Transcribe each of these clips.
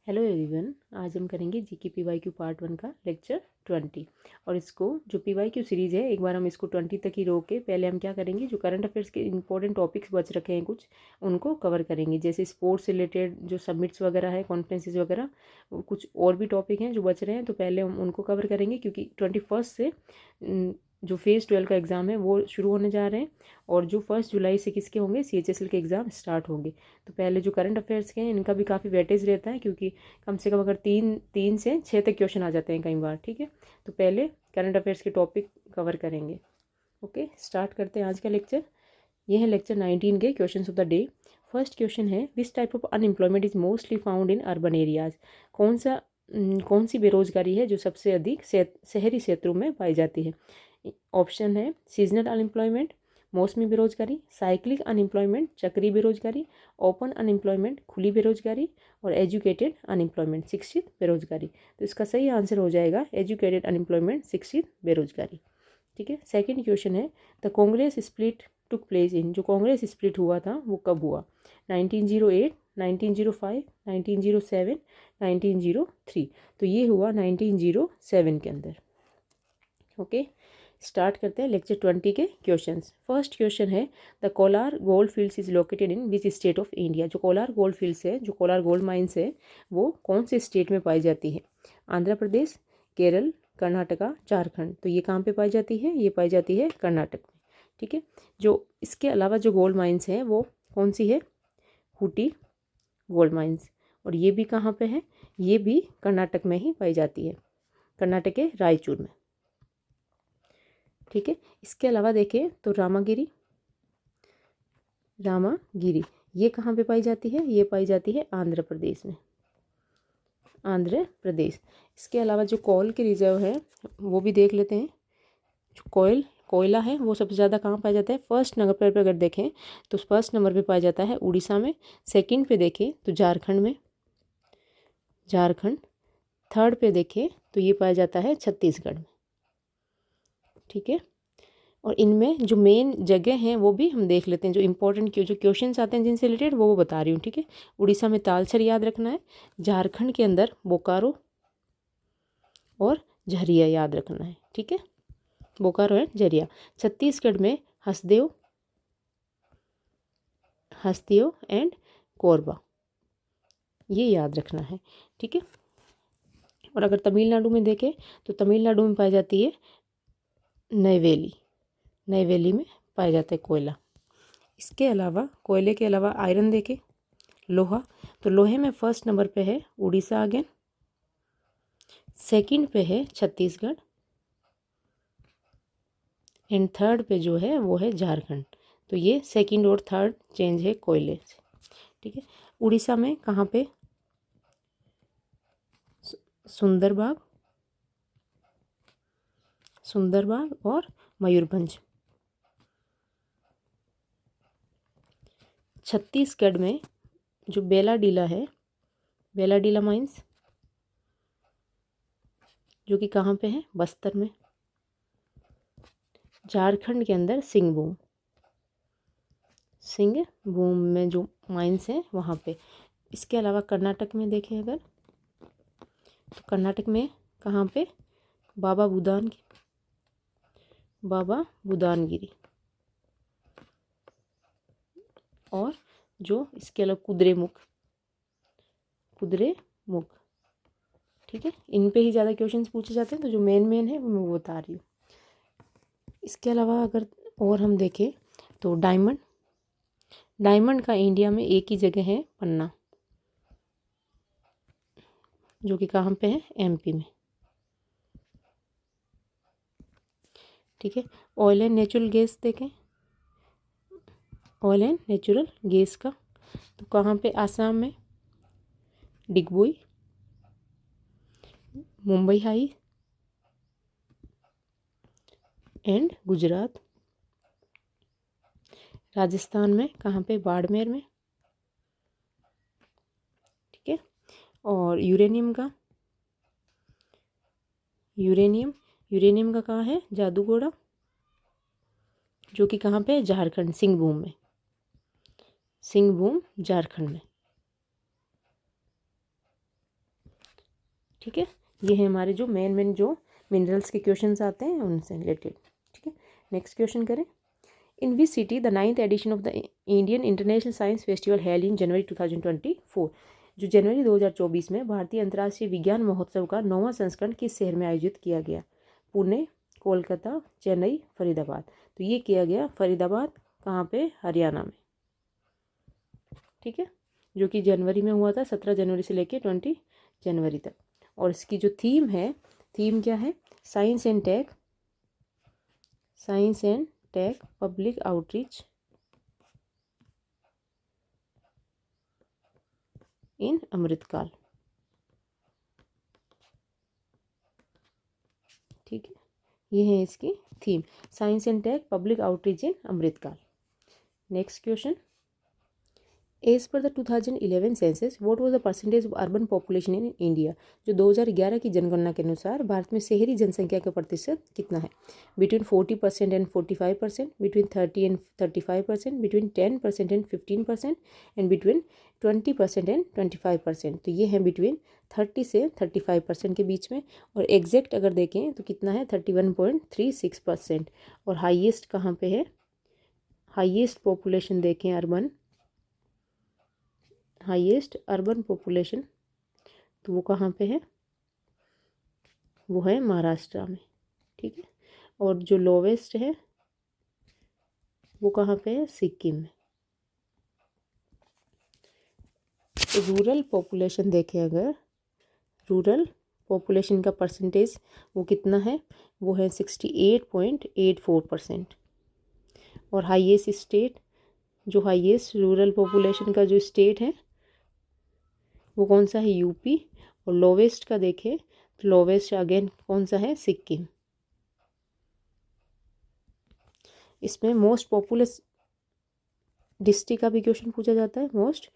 Hello everyone. आज हम करेंगे जीके पीवाईक्यू पार्ट 1 का लेक्चर 20। और इसको जो पीवाईक्यू सीरीज़ है, एक बार हम इसको 20 तक ही रोक के पहले हम क्या करेंगे, जो करंट अफेयर्स के इंपॉर्टेंट टॉपिक्स बच रखे हैं कुछ, उनको कवर करेंगे। जैसे स्पोर्ट्स से रिलेटेड जो सबमिट्स वगैरह है, कॉन्फ्रेंसेज वगैरह, कुछ और भी टॉपिक हैं जो बच रहे हैं, तो पहले हम उनको कवर करेंगे क्योंकि 21 से जो फेज़ 12 का एग्ज़ाम है वो शुरू होने जा रहे हैं। और जो 1 जुलाई से किसके होंगे, CHSL के एग्ज़ाम स्टार्ट होंगे। तो पहले जो करंट अफेयर्स के हैं इनका भी काफ़ी वेटेज रहता है, क्योंकि कम से कम अगर तीन से 6 तक क्वेश्चन आ जाते हैं कई बार। ठीक है, तो पहले करंट अफेयर्स के टॉपिक कवर करेंगे। ओके, स्टार्ट करते हैं आज का लेक्चर। ये है लेक्चर 19 के question of the day. First question है, which type of unemployment is mostly found in urban areas. कौन सी बेरोजगारी है जो सबसे अधिक शहरी क्षेत्रों में पाई जाती है। ऑप्शन है सीजनल अनएम्प्लॉयमेंट, मौसमी बेरोजगारी, साइक्लिक अनएम्प्लॉयमेंट, चक्रीय बेरोजगारी, ओपन अनएम्प्लॉयमेंट खुली बेरोजगारी, और एजुकेटेड अनएम्प्लॉयमेंट शिक्षित बेरोजगारी। तो इसका सही आंसर हो जाएगा एजुकेटेड अनएम्प्लॉयमेंट शिक्षित बेरोजगारी। ठीक है, सेकंड क्वेश्चन है, the Congress split took place in. जो कांग्रेस स्प्लिट हुआ था वो कब हुआ। 1908, 1905, 1907, 1903। तो ये हुआ 1907 के अंदर। ओके, स्टार्ट करते हैं लेक्चर 20 के क्वेश्चंस। फर्स्ट क्वेश्चन है, the Kolar gold fields is located in which state of India. जो कोलार गोल्ड फील्ड्स है, जो कोलार गोल्ड माइंस है, वो कौन से स्टेट में पाई जाती है। आंध्र प्रदेश, केरल, कर्नाटका, झारखंड। तो ये कहाँ पे पाई जाती है, ये पाई जाती है कर्नाटक में। ठीक है, जो इसके अलावा जो गोल्ड माइंस हैं वो कौन सी है, हुटी गोल्ड माइंस। और ये भी कहाँ पे है, ये भी कर्नाटक में ही पाई जाती है, कर्नाटक के रायचूर में। ठीक है, इसके अलावा देखें तो रामागिरी ये कहाँ पे पाई जाती है, ये पाई जाती है आंध्र प्रदेश में, आंध्र प्रदेश। इसके अलावा जो कोल के रिजर्व है वो भी देख लेते हैं। जो कोयला है वो सबसे ज़्यादा कहाँ पाया जाता है। फर्स्ट नंबर पर अगर देखें तो फर्स्ट नंबर पे पाया जाता है उड़ीसा में। सेकंड पे देखें तो झारखंड में, थर्ड पे देखें तो ये पाया जाता है छत्तीसगढ़ में। ठीक है, और इनमें जो मेन जगह हैं वो भी हम देख लेते हैं, जो इंपॉर्टेंट जो क्वेश्चंस आते हैं जिनसे रिलेटेड वो बता रही हूँ। ठीक है, उड़ीसा में तालचर याद रखना है, झारखंड के अंदर बोकारो और झरिया याद रखना है। ठीक है, बोकारो एंड झरिया। छत्तीसगढ़ में हस्देव एंड कोरबा, ये याद रखना है। ठीक है, और अगर तमिलनाडु में देखें तो तमिलनाडु में पाई जाती है नईवेली में पाया जाता है कोयला। इसके अलावा कोयले के अलावा आयरन देखें, लोहा, तो लोहे में फर्स्ट नंबर पे है उड़ीसा अगेन, सेकंड पे है छत्तीसगढ़, एंड थर्ड पे जो है वो है झारखंड। तो ये सेकंड और थर्ड चेंज है कोयले से। ठीक है, उड़ीसा में कहाँ पे, सुंदरबाग और मयूरभंज। छत्तीसगढ़ में जो बेलाडीला माइंस, जो कि कहाँ पे है, बस्तर में। झारखंड के अंदर सिंहभूम में जो माइंस हैं वहाँ पे। इसके अलावा कर्नाटक में देखें अगर तो कर्नाटक में कहाँ पे, बाबा बुदानगिरी, और जो इसके अलावा कुद्रेमुख। ठीक है, इन पे ही ज़्यादा क्वेश्चंस पूछे जाते हैं, तो जो मेन है वो मैं बता रही हूँ। इसके अलावा अगर और हम देखें तो डायमंड का इंडिया में एक ही जगह है, पन्ना, जो कि कहाँ पे है, MP में। ठीक है, ऑयल एंड नेचुरल गैस देखें, ऑयल एंड नेचुरल गैस का तो कहाँ पे, आसाम में डिगबोई, मुंबई हाई एंड गुजरात। राजस्थान में कहाँ पे, बाड़मेर में। ठीक है, और यूरेनियम का कहाँ है, जादूगोड़ा, जो कि कहाँ पे, झारखंड, सिंहभूम झारखंड में। ठीक है, ये है हमारे जो मेन जो मिनरल्स के क्वेश्चंस आते हैं उनसे रिलेटेड। ठीक है, नेक्स्ट क्वेश्चन करें। In which city the 9th edition of the Indian International Science Festival held in January 2024, जो जनवरी 2024 में भारतीय अंतर्राष्ट्रीय विज्ञान महोत्सव का 9वां संस्करण किस शहर में आयोजित किया गया? पुणे, कोलकाता, चेन्नई, फरीदाबाद। तो ये किया गया फरीदाबाद, कहाँ पे? हरियाणा में। ठीक है, जो कि जनवरी में हुआ था, 17 जनवरी से लेके 20 जनवरी तक। और इसकी जो थीम है, थीम क्या है? Science and tech public outreach in Amritkaal. ठीक है, ये है इसकी theme, science and tech public outreach in Amritkaal. Next question, as per the 2011 census what was the percentage of urban population in India? जो 2011 की जनगणना के अनुसार भारत में शहरी जनसंख्या का प्रतिशत कितना है? Between 40% and 45%, between 30 and 35%, between 10% and 15%, and between 20% and 25%। तो ये है बिटवीन 30 से 35% के बीच में। और एग्जैक्ट अगर देखें तो कितना है? 31.36%। और हाईएस्ट कहाँ पे है? हाईएस्ट पॉपुलेशन देखें अर्बन, हाईएस्ट अर्बन पॉपुलेशन, तो वो कहाँ पे है? वो है महाराष्ट्र में। ठीक है, और जो लोवेस्ट है वो कहाँ पे है? सिक्किम में। रूरल पॉपुलेशन देखें अगर, रूरल पॉपुलेशन का परसेंटेज वो कितना है? वो है 68.84%। और हाईएस्ट स्टेट, जो हाईएस्ट रूरल पॉपुलेशन का जो स्टेट है वो कौन सा है? यूपी। और लोवेस्ट का देखें तो लोवेस्ट अगेन कौन सा है? सिक्किम। इसमें मोस्ट पॉपुलस डिस्ट्रिक्ट का भी क्वेश्चन पूछा जाता है, मोस्ट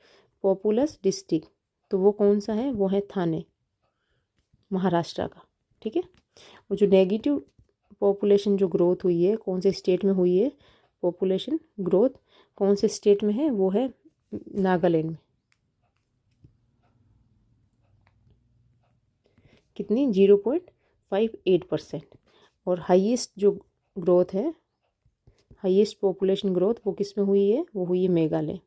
पॉपुलस डिस्ट्रिक्ट, तो वो कौन सा है? वो है थाने, महाराष्ट्र का। ठीक है, और जो नेगेटिव पॉपुलेशन जो ग्रोथ हुई है कौन से स्टेट में हुई है? पॉपुलेशन ग्रोथ कौन से स्टेट में है? वो है नागालैंड में। कितनी? 0.58%। और हाईएस्ट जो ग्रोथ है, हाईएस्ट पॉपुलेशन ग्रोथ वो किस में हुई है? वो हुई है मेघालय,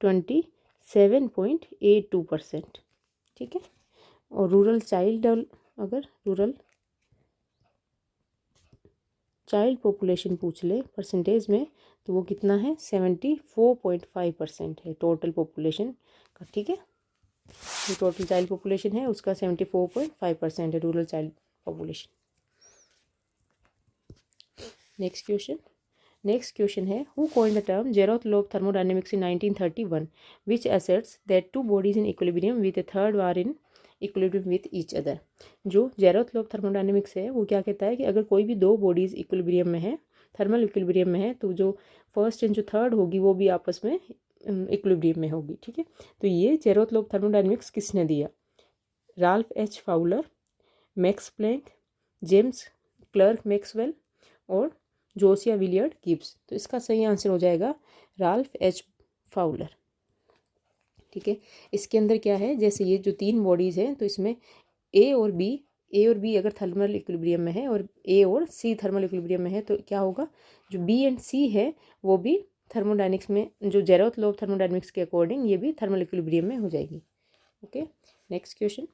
27.82%। ठीक है, और रूरल चाइल्ड, अगर रूरल चाइल्ड पॉपुलेशन पूछ ले परसेंटेज में तो वो कितना है? 74.5% है टोटल पॉपुलेशन का। ठीक है, जो टोटल चाइल्ड पॉपुलेशन है उसका 74.5% है rural child population. Next question है, who coined the term zeroth law of thermodynamics in 1931 which asserts that two bodies in equilibrium with a third are in equilibrium with each other. जो zeroth law of thermodynamics है वो क्या कहता है कि अगर कोई भी दो बॉडीज इक्विलिब्रियम में है, थर्मल इक्विलिब्रियम में है, तो जो फर्स्ट एंड जो थर्ड होगी वो भी आपस में इक्विलिब्रियम में होगी। ठीक है, तो ये जेरोथ लॉ ऑफ थर्मोडायनेमिक्स किसने दिया? Ralph H Fowler, Max Planck, James Clerk Maxwell और जोसिया विलियर्ड गिब्स। तो इसका सही आंसर हो जाएगा राल्फ एच फाउलर। ठीक है, इसके अंदर क्या है, जैसे ये जो तीन बॉडीज़ हैं तो इसमें ए और बी अगर थर्मल इक्विलिब्रियम में है और ए और सी थर्मल इक्विलिब्रियम में है तो क्या होगा? जो बी एंड सी है वो भी थर्मोडायनेमिक्स में, जो जेरोथ लॉ ऑफ थर्मोडायनेमिक्स के अकॉर्डिंग ये भी थर्मल इक्विलिब्रियम में हो जाएगी। Okay, next question,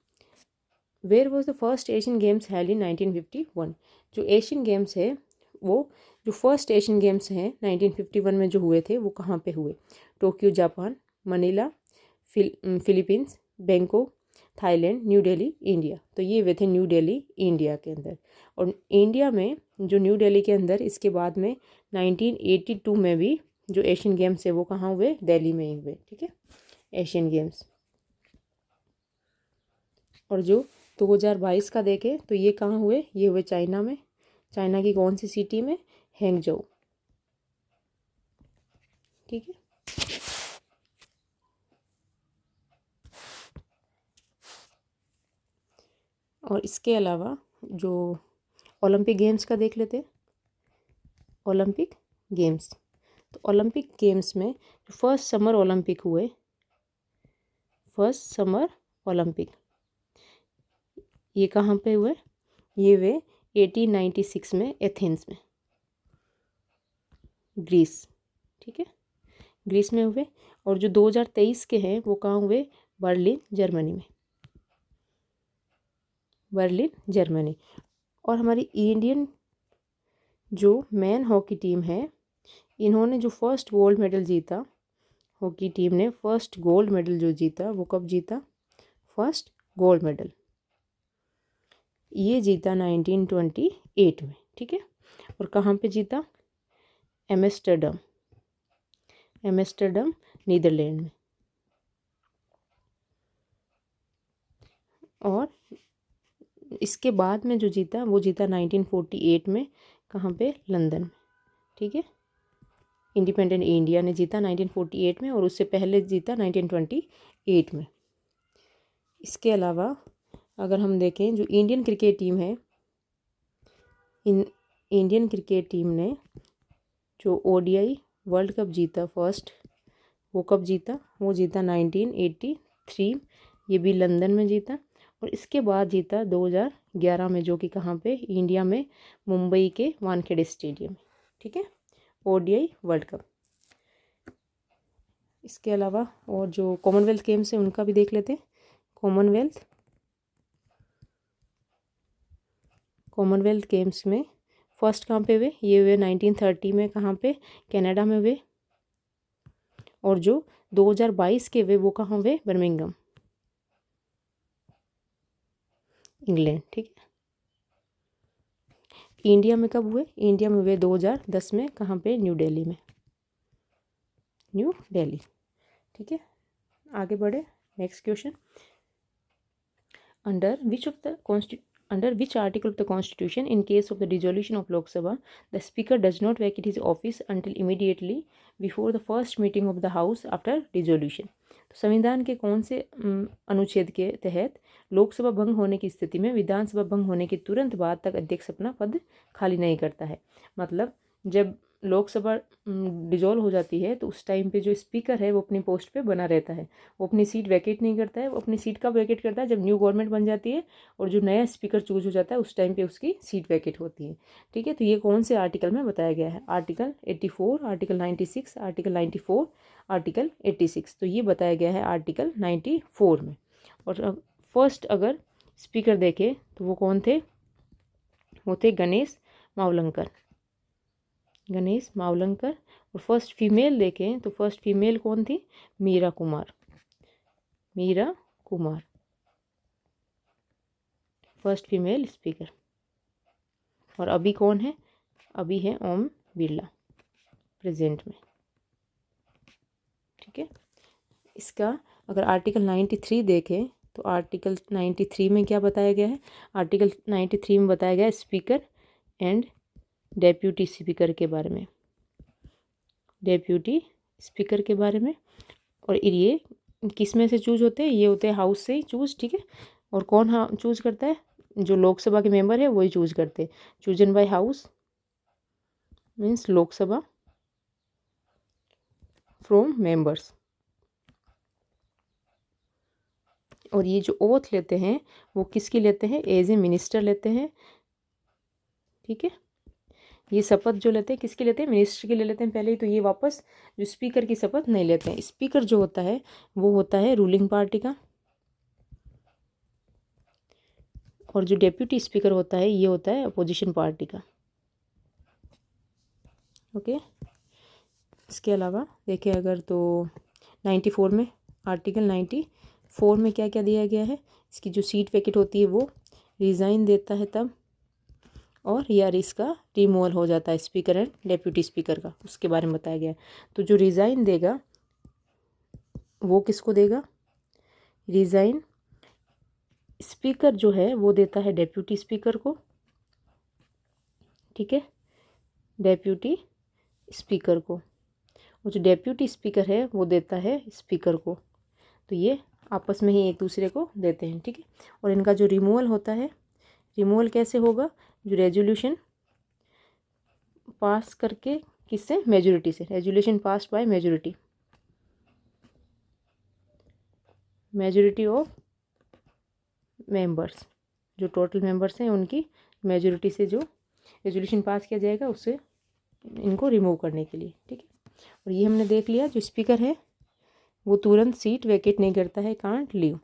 where was the first Asian games held in 1951? जो एशियन गेम्स है वो, जो फर्स्ट एशियन गेम्स हैं 1951 में जो हुए थे वो कहाँ पे हुए? Tokyo Japan, Manila Philippines, Bangkok Thailand, new Delhi India. तो ये हुए थे न्यू दिल्ली इंडिया के अंदर। और इंडिया में जो न्यू दिल्ली के अंदर इसके बाद में 1982 में भी जो एशियन गेम्स है वो कहाँ हुए? दिल्ली में ही हुए। ठीक है, एशियन गेम्स। और जो 2022 का देखें तो ये कहाँ हुए? ये हुए चाइना में। चाइना की कौन सी सिटी में? हैंगजोउ। ठीक है, और इसके अलावा जो ओलंपिक गेम्स का देख लेते हैं। ओलंपिक गेम्स, तो ओलंपिक गेम्स में जो फर्स्ट समर ओलंपिक हुए फर्स्ट समर ओलंपिक। ये कहाँ पे हुए? ये हुए 1896 में एथेंस में, ग्रीस। ठीक है, ग्रीस में हुए। और जो 2023 के हैं वो कहाँ हुए? बर्लिन जर्मनी में, बर्लिन जर्मनी। और हमारी इंडियन जो मैन हॉकी टीम है, इन्होंने जो फर्स्ट गोल्ड मेडल जीता, हॉकी टीम ने फर्स्ट गोल्ड मेडल जो जीता वो कब जीता? फर्स्ट गोल्ड मेडल ये जीता 1928 में। ठीक है, और कहाँ पे जीता? एम्स्टर्डम, एम्स्टर्डम नीदरलैंड में। और इसके बाद में जो जीता वो जीता 1948 में, कहाँ पे? लंदन में। ठीक है, इंडिपेंडेंट इंडिया ने जीता 1948 में, और उससे पहले जीता 1928 में। इसके अलावा अगर हम देखें जो इंडियन क्रिकेट टीम है, इंडियन क्रिकेट टीम ने जो ODI वर्ल्ड कप जीता फर्स्ट, वो कब जीता? वो जीता 1983, ये भी लंदन में जीता। और इसके बाद जीता 2011 में, जो कि कहाँ पे? इंडिया में, मुंबई के वानखेड़े स्टेडियम में। ठीक है, ODI वर्ल्ड कप। इसके अलावा और जो कॉमनवेल्थ गेम्स हैं उनका भी देख लेते हैं। कॉमनवेल्थ गेम्स में फर्स्ट कहाँ पे हुए? ये हुए 1930 में, कहाँ पे? कनाडा में हुए। और जो 2022 के हुए वो कहाँ हुए? Birmingham, England. ठीक है, इंडिया में कब हुए? इंडिया में हुए 2010 में, कहाँ पे? न्यू दिल्ली में, न्यू दिल्ली। ठीक है, आगे बढ़े। Next question, under which article of the constitution, in case of the dissolution of Lok Sabha, the speaker does not vacate his office until immediately before the first meeting of the house after dissolution? तो संविधान के कौन से अनुच्छेद के तहत लोकसभा भंग होने की स्थिति में विधानसभा भंग होने के तुरंत बाद तक अध्यक्ष अपना पद खाली नहीं करता है? मतलब जब लोकसभा डिजोल्व हो जाती है तो उस टाइम पे जो स्पीकर है वो अपनी पोस्ट पे बना रहता है, वो अपनी सीट वैकेट नहीं करता है। वो अपनी सीट कब वैकेट करता है? जब न्यू गवर्नमेंट बन जाती है और जो नया स्पीकर चूज हो जाता है उस टाइम पे उसकी सीट वैकेट होती है। ठीक है, तो ये कौन से आर्टिकल में बताया गया है? Article 84, article 96, article 94, article 86। तो ये बताया गया है आर्टिकल 94 में। और फर्स्ट अगर स्पीकर देखे तो वो कौन थे? वो थे गणेश मावलंकर, गणेश मावलंकर। और फर्स्ट फीमेल देखें तो फर्स्ट फीमेल कौन थी? Meira Kumar, Meira Kumar, first female speaker. और अभी कौन है? अभी है ओम बिरला प्रेजेंट में। ठीक है, इसका अगर आर्टिकल 93 देखें तो आर्टिकल 93 में क्या बताया गया है? आर्टिकल 93 में बताया गया है स्पीकर एंड डेप्यूटी स्पीकर के बारे में, डेप्यूटी स्पीकर के बारे में। और ये किस में से चूज होते हैं? ये होते हैं हाउस से ही चूज। ठीक है, और कौन हाँ चूज करता है? जो लोकसभा के मेंबर है वही चूज करते हैं। Chosen bye house means Lok Sabha from members. और ये जो ओथ लेते हैं वो किसकी लेते हैं? एज ए मिनिस्टर लेते हैं। ठीक है, ये शपथ जो लेते हैं किसकी लेते हैं? मिनिस्टर की ले लेते हैं पहले ही। तो ये वापस जो स्पीकर की शपथ नहीं लेते हैं। स्पीकर जो होता है वो होता है रूलिंग पार्टी का, और जो डेप्यूटी स्पीकर होता है ये होता है अपोजिशन पार्टी का। ओके, इसके अलावा देखें अगर तो 94 में, आर्टिकल 94 में क्या क्या दिया गया है? इसकी जो सीट वैकेट होती है वो रिज़ाइन देता है तब, और यार इसका रिमूवल हो जाता है स्पीकर एंड डेप्यूटी स्पीकर का, उसके बारे में बताया गया है। तो जो रिज़ाइन देगा वो किसको देगा? रिज़ाइन स्पीकर जो है वो देता है डेप्यूटी स्पीकर को। ठीक है, डेप्यूटी स्पीकर को। और जो डेप्यूटी स्पीकर है वो देता है स्पीकर को। तो ये आपस में ही एक दूसरे को देते हैं। ठीक है, और इनका जो रिमूवल होता है, रिमूवल कैसे होगा? जो रेजोल्यूशन पास करके, किससे? मेजोरिटी से। Resolution pass by majority. Majority of members, जो टोटल मेंबर्स हैं उनकी मेजॉरिटी से जो रेजोल्यूशन पास किया जाएगा उससे इनको रिमूव करने के लिए, ठीक है। और ये हमने देख लिया, जो स्पीकर है वो तुरंत सीट वैकेट नहीं करता है, can't leave.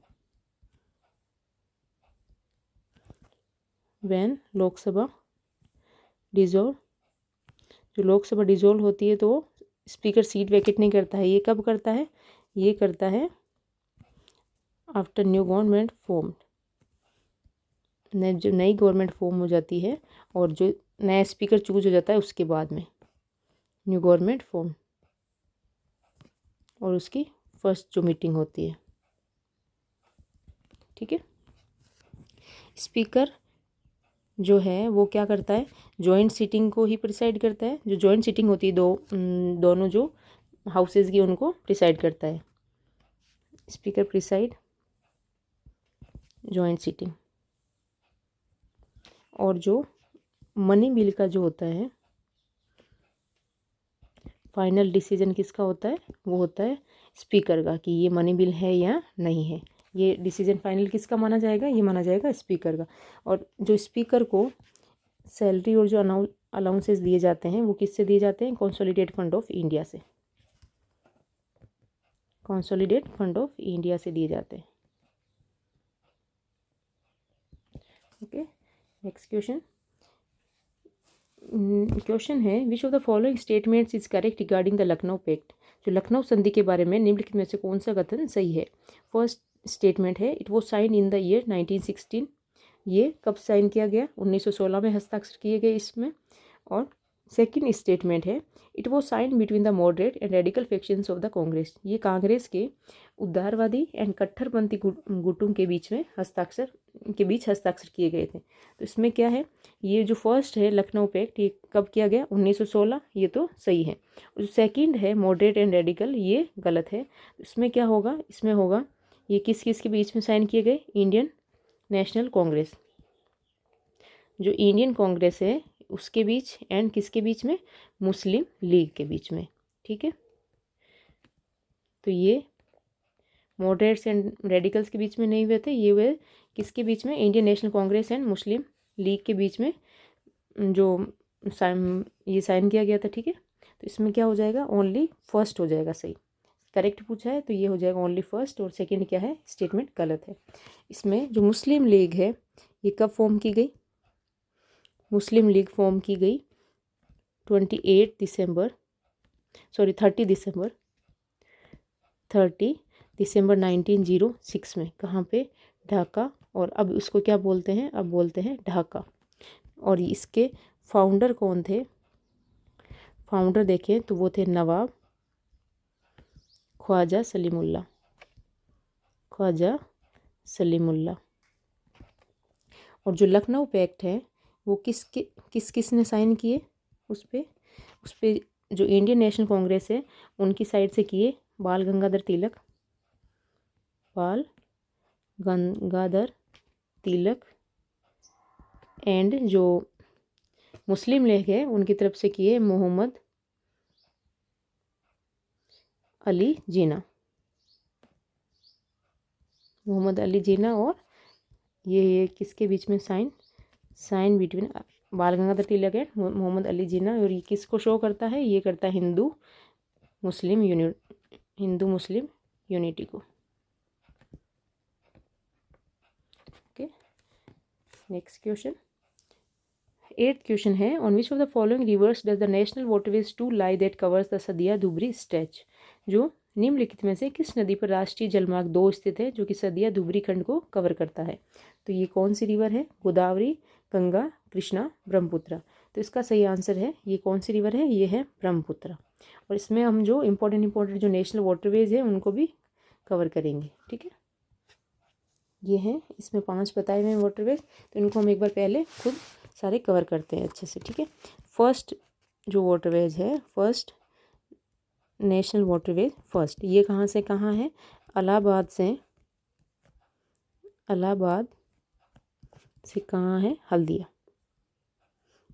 When Lok Sabha dissolve, जो लोकसभा डिजोल्व होती है तो स्पीकर सीट वैकेट नहीं करता है। ये कब करता है? ये करता है आफ्टर न्यू गवर्नमेंट फॉर्म, जो नई गवर्नमेंट फॉर्म हो जाती है और जो नया स्पीकर चूज हो जाता है उसके बाद में, न्यू गवर्नमेंट फॉर्म और उसकी फर्स्ट जो मीटिंग होती है, ठीक है। स्पीकर जो है वो क्या करता है? जॉइंट सीटिंग को ही प्रिसाइड करता है। जो जॉइंट सीटिंग होती है दोनों जो हाउसेज की उनको प्रिसाइड करता है। Speaker preside joint sitting. और जो मनी बिल का जो होता है फाइनल डिसीजन किसका होता है? वो होता है स्पीकर का, कि ये मनी बिल है या नहीं है। ये डिसीजन फाइनल किसका माना जाएगा? ये माना जाएगा स्पीकर का। और जो स्पीकर को सैलरी और जो अलाउंसेस दिए जाते हैं वो किससे दिए जाते हैं? कंसोलिडेटेड फंड ऑफ इंडिया से, कंसोलिडेटेड फंड ऑफ इंडिया से दिए जाते हैं। Okay, next question. क्वेश्चन है which of the following statements is correct regarding the Lucknow pact. जो लखनऊ संधि के बारे में निम्नलिखित में से कौन सा कथन सही है? फर्स्ट स्टेटमेंट है it was sign in the year 1916। ये कब साइन किया गया? 1916 में हस्ताक्षर किए गए इसमें। और सेकंड स्टेटमेंट है it was sign between the moderate and radical factions of the Congress. ये कांग्रेस के उदारवादी एंड कट्टरपंथी गुटों के बीच हस्ताक्षर किए गए थे। तो इसमें क्या है? ये जो फर्स्ट है लखनऊ पैक्ट, ये कब किया गया? 1916, ये तो सही है। और जो सेकंड है मॉडरेट एंड रेडिकल, ये गलत है। इसमें क्या होगा? इसमें होगा ये किस किस के बीच में साइन किए गए? इंडियन नेशनल कांग्रेस, जो इंडियन कांग्रेस है उसके बीच, एंड किसके बीच में? मुस्लिम लीग के बीच में, ठीक है। तो ये मॉडरेट्स एंड रेडिकल्स के बीच में नहीं हुए थे, ये हुए किसके बीच में? Indian national Congress and Muslim league के बीच में जो ये साइन किया गया था, ठीक है। तो इसमें क्या हो जाएगा? ओनली फर्स्ट हो जाएगा सही। करेक्ट पूछा है तो ये हो जाएगा ओनली फर्स्ट, और सेकंड क्या है? स्टेटमेंट गलत है। इसमें जो मुस्लिम लीग है ये कब फॉर्म की गई? मुस्लिम लीग फॉर्म की गई 30 दिसंबर 1906 में। कहाँ पे? ढाका। और अब उसको क्या बोलते हैं? अब बोलते हैं ढाका। और इसके फाउंडर कौन थे? फाउंडर देखें तो वो थे नवाब ख्वाजा सलीमुल्लाह। और जो लखनऊ पैक्ट है वो किसने साइन किए? उस पे जो इंडियन नेशनल कांग्रेस है उनकी साइड से किए बाल गंगाधर तिलक एंड जो मुस्लिम लीग है उनकी तरफ से किए मोहम्मद अली जिन्ना। और ये किसके बीच में sign between Bal Gangadhar Tilak and Mohammad Ali Jinnah. और ये किसको शो करता है? ये करता है हिंदू मुस्लिम यूनिटी को। Okay, next question. 8th question है on which of the following rivers does the national waterways two lie that covers the Sadiya Dhubri stretch. जो निम्नलिखित में से किस नदी पर राष्ट्रीय जलमार्ग 2 स्थित है जो कि सदिया धुबरी खंड को कवर करता है? तो ये कौन सी रिवर है? गोदावरी, गंगा, कृष्णा, ब्रह्मपुत्र। तो इसका सही आंसर है ये कौन सी रिवर है? ये है ब्रह्मपुत्र। और इसमें हम जो इम्पोर्टेंट जो नेशनल वाटरवेज है उनको भी कवर करेंगे, ठीक है। ये हैं इसमें 5 बताए हुए हैं वाटरवेज, तो इनको हम एक बार पहले खुद सारे कवर करते हैं अच्छे से, ठीक है। फर्स्ट जो वाटरवेज है, फर्स्ट नेशनल वाटरवेज फर्स्ट, ये कहाँ से कहाँ है? इलाहाबाद से कहाँ है? हल्दिया।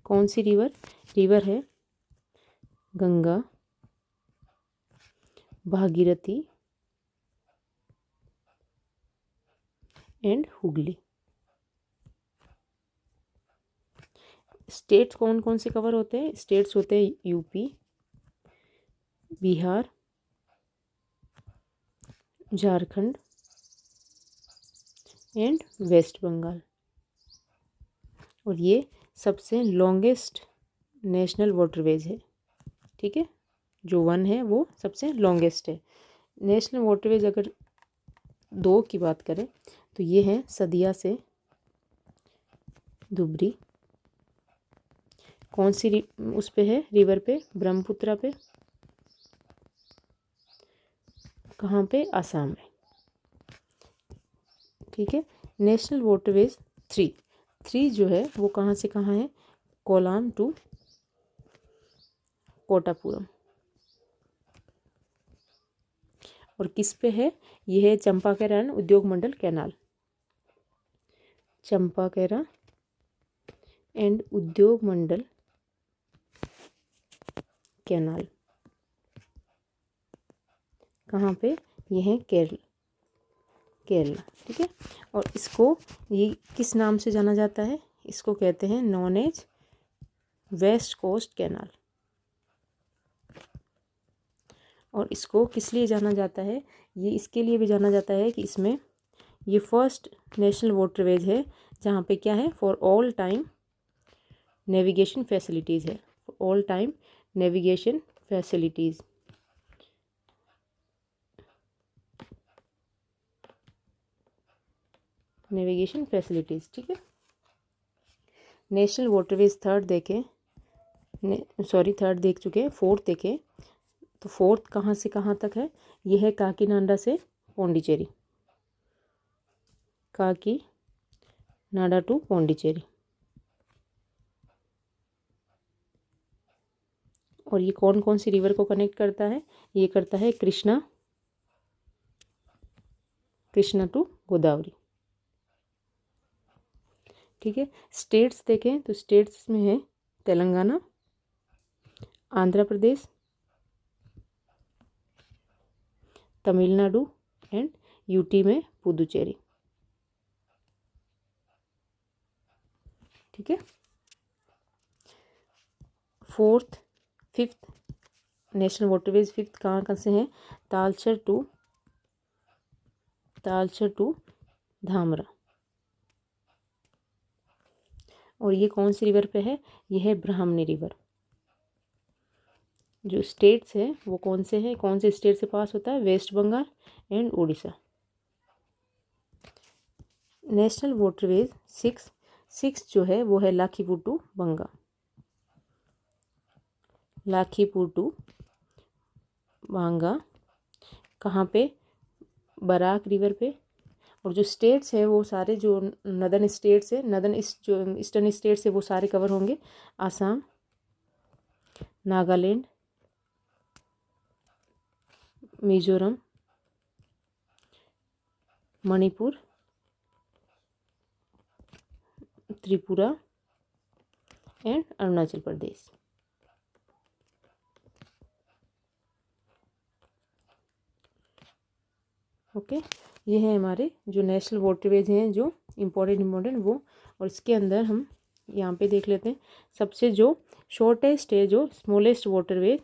कौन सी रिवर है? गंगा, भागीरथी, एंड हुगली। स्टेट्स कौन कौन से कवर होते हैं? स्टेट्स होते हैं UP, Bihar, Jharkhand and West Bengal. और ये सबसे लॉन्गेस्ट नेशनल वाटरवेज है, ठीक है। जो वन है वो सबसे लॉन्गेस्ट है। नेशनल वाटरवेज अगर दो की बात करें तो ये है सदिया से धुबरी। कौन सी उस पे है? रिवर पे, ब्रह्मपुत्रा पे। कहाँ पे? आसाम में, ठीक है। नेशनल वाटरवेज थ्री जो है वो कहाँ से कहाँ है? कोलाम टू कोटापुरम। और किस पे है? ये है चंपाकेरा एंड उद्योग मंडल कैनाल। चंपाकेरा एंड उद्योग मंडल कैनाल कहाँ पे? ये है केरला, ठीक है। और इसको ये किस नाम से जाना जाता है? इसको कहते हैं known as West Coast Canal. और इसको किस लिए जाना जाता है? ये इसके लिए भी जाना जाता है कि इसमें ये फर्स्ट नेशनल वाटरवेज है जहाँ पे क्या है? For all time navigation facilities है। For all time navigation facilities. Navigation facilities, ठीक है। नेशनल वाटरवेज थर्ड देख चुके हैं, फोर्थ देखें तो फोर्थ कहाँ से कहाँ तक है? यह है काकीनाडा से पौंडीचेरी, काकीनाडा टू पौंडीचेरी। और ये कौन कौन सी रिवर को कनेक्ट करता है? ये करता है कृष्णा टू गोदावरी, ठीक है। स्टेट्स देखें तो स्टेट्स में है तेलंगाना, आंध्र प्रदेश, तमिलनाडु एंड यूटी में पुदुचेरी, ठीक है। फिफ्थ नेशनल वाटरवेज फिफ्थ कहाँ कहाँ से हैं? तालचर टू धामरा। और ये कौन सी रिवर पे है? ये है ब्राह्मणी रिवर। जो स्टेट्स है वो कौन से हैं? कौन से स्टेट से पास होता है? West Bengal and Orissa. National waterways six जो है वो है लाखीपुर टू बंगा, लाखीपुर टू बांगा। कहाँ पे? बराक रिवर पे। और जो स्टेट्स है वो सारे जो नदर्न स्टेट्स है, जो ईस्टर्न स्टेट्स है वो सारे कवर होंगे। आसाम, नागालैंड, मिजोरम, मणिपुर, त्रिपुरा एंड अरुणाचल प्रदेश। ओके, ये है हमारे जो नेशनल वाटरवेज हैं जो इम्पोर्टेंट वो। और इसके अंदर हम यहाँ पे देख लेते हैं सबसे जो शॉर्टेस्ट है, जो स्मॉलेस्ट वाटरवे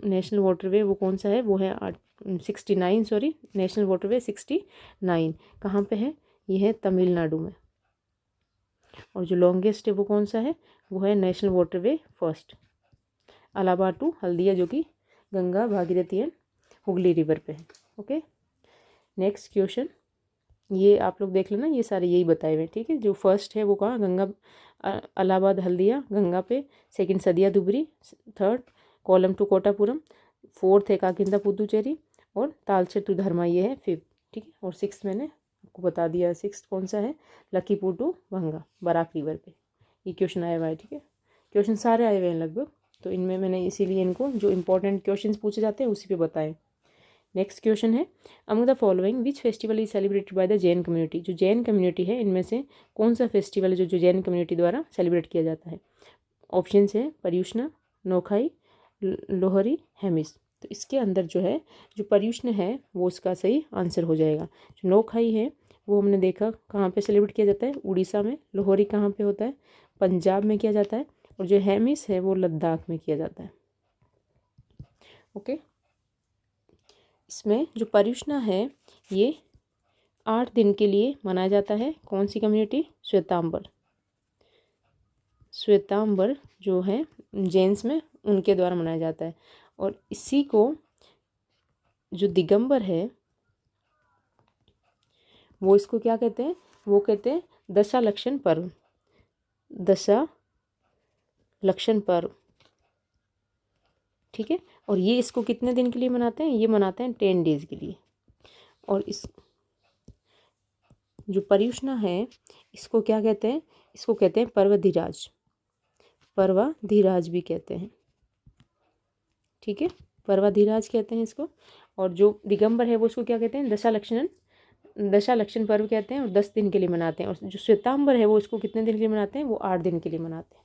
नेशनल वाटरवे वो कौन सा है? वो है 69 नेशनल वाटरवे 69 कहाँ पे है? ये है तमिलनाडु में। और जो लॉन्गेस्ट है वो कौन सा है? वो है national waterway first, Allahabad to Haldia, जो कि गंगा भागीरथी एंड हुगली रिवर पे है। ओके, नेक्स्ट क्वेश्चन ये आप लोग देख लेना, ये सारे यही बताए हुए, ठीक है। जो फर्स्ट है वो कहाँ? गंगा अलाहाबाद हल्दिया गंगा पे, second Sadiya Dhubri, third Kollam to Kottapuram, fourth है काकिंदा पुदुचेरी, और तालचेर टू धर्मा, ये है फिफ्थ, ठीक है। और सिक्स मैंने आपको बता दिया, सिक्स कौन सा है? लखीपुर टू भंगा बराक रिवर पे। ये क्वेश्चन आया हुआ है, ठीक है। क्वेश्चन सारे आए हुए हैं लगभग, तो इनमें मैंने इसीलिए इनको जो इंपॉर्टेंट क्वेश्चन पूछे जाते हैं उसी पे बताएं। नेक्स्ट क्वेश्चन है, among the following which festival is celebrated by the Jain community. जो जैन कम्युनिटी है इनमें से कौन सा फेस्टिवल है जो जैन कम्युनिटी द्वारा सेलिब्रेट किया जाता है? ऑप्शन है पर्युषणा, नोखाई, लोहरी, हेमिस। तो इसके अंदर जो है जो पर्युषण है वो उसका सही आंसर हो जाएगा। जो नोखाई है वो हमने देखा कहाँ पे सेलिब्रेट किया जाता है, उड़ीसा में। लोहरी कहाँ पे होता है, पंजाब में किया जाता है। और जो हेमिस है वो लद्दाख में किया जाता है। ओके, इसमें जो पर्युषण है ये 8 दिन के लिए मनाया जाता है। कौन सी कम्युनिटी, श्वेतांबर। श्वेतांबर जो है जैन्स में, उनके द्वारा मनाया जाता है। और इसी को जो दिगंबर है वो इसको क्या कहते हैं, वो कहते हैं दशा लक्षण पर्व। दशा लक्षण पर्व, ठीक है। और ये इसको कितने दिन के लिए मनाते हैं, ये मनाते हैं 10 डेज के लिए। और इस जो पर्युषण है इसको क्या कहते हैं, इसको कहते हैं पर्वधिराज। पर्वधिराज भी कहते हैं, ठीक है, पर्वधिराज कहते हैं इसको। और जो दिगंबर है वो उसको क्या कहते हैं, दशा लक्षण पर्व कहते हैं। और 10 दिन के लिए मनाते हैं। और जो श्वेतांबर है वो इसको कितने दिन के लिए मनाते हैं, वो 8 दिन के लिए मनाते हैं,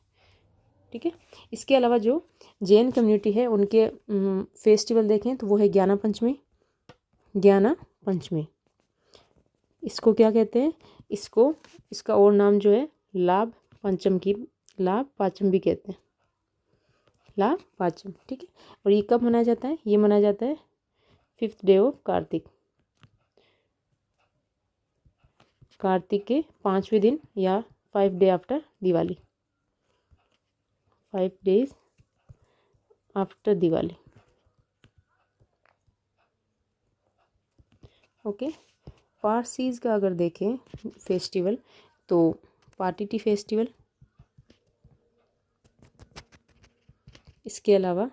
ठीक है। इसके अलावा जो जैन कम्युनिटी है उनके फेस्टिवल देखें तो वो है ज्ञाना पंचमी। ज्ञाना पंचमी इसको क्या कहते हैं, इसको इसका और नाम जो है लाभ पंचम भी कहते हैं, लाभ पाचम, ठीक है। और ये कब मनाया जाता है, ये मनाया जाता है 5th day of Kartik. Kartik के 5वें दिन या 5 day after Diwali, 5 days after Diwali. Okay, Parsis का अगर देखें फेस्टिवल तो पार्टिटी फेस्टिवल, इसके अलावा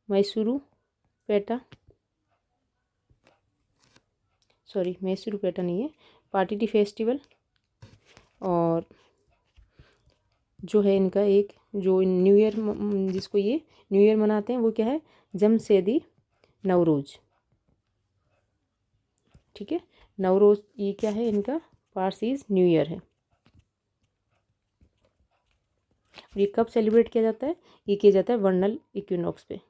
मैसूरू पेटा नहीं है, पार्टिटी फेस्टिवल। और जो है इनका एक जो न्यू ईयर, जिसको ये न्यू ईयर मनाते हैं वो क्या है, जमशेदी नवरोज, ठीक है। नवरोज ये क्या है, इनका पारसीज न्यू ईयर है। और ये कब सेलिब्रेट किया जाता है, ये किया जाता है वर्नल इक्विनॉक्स पे।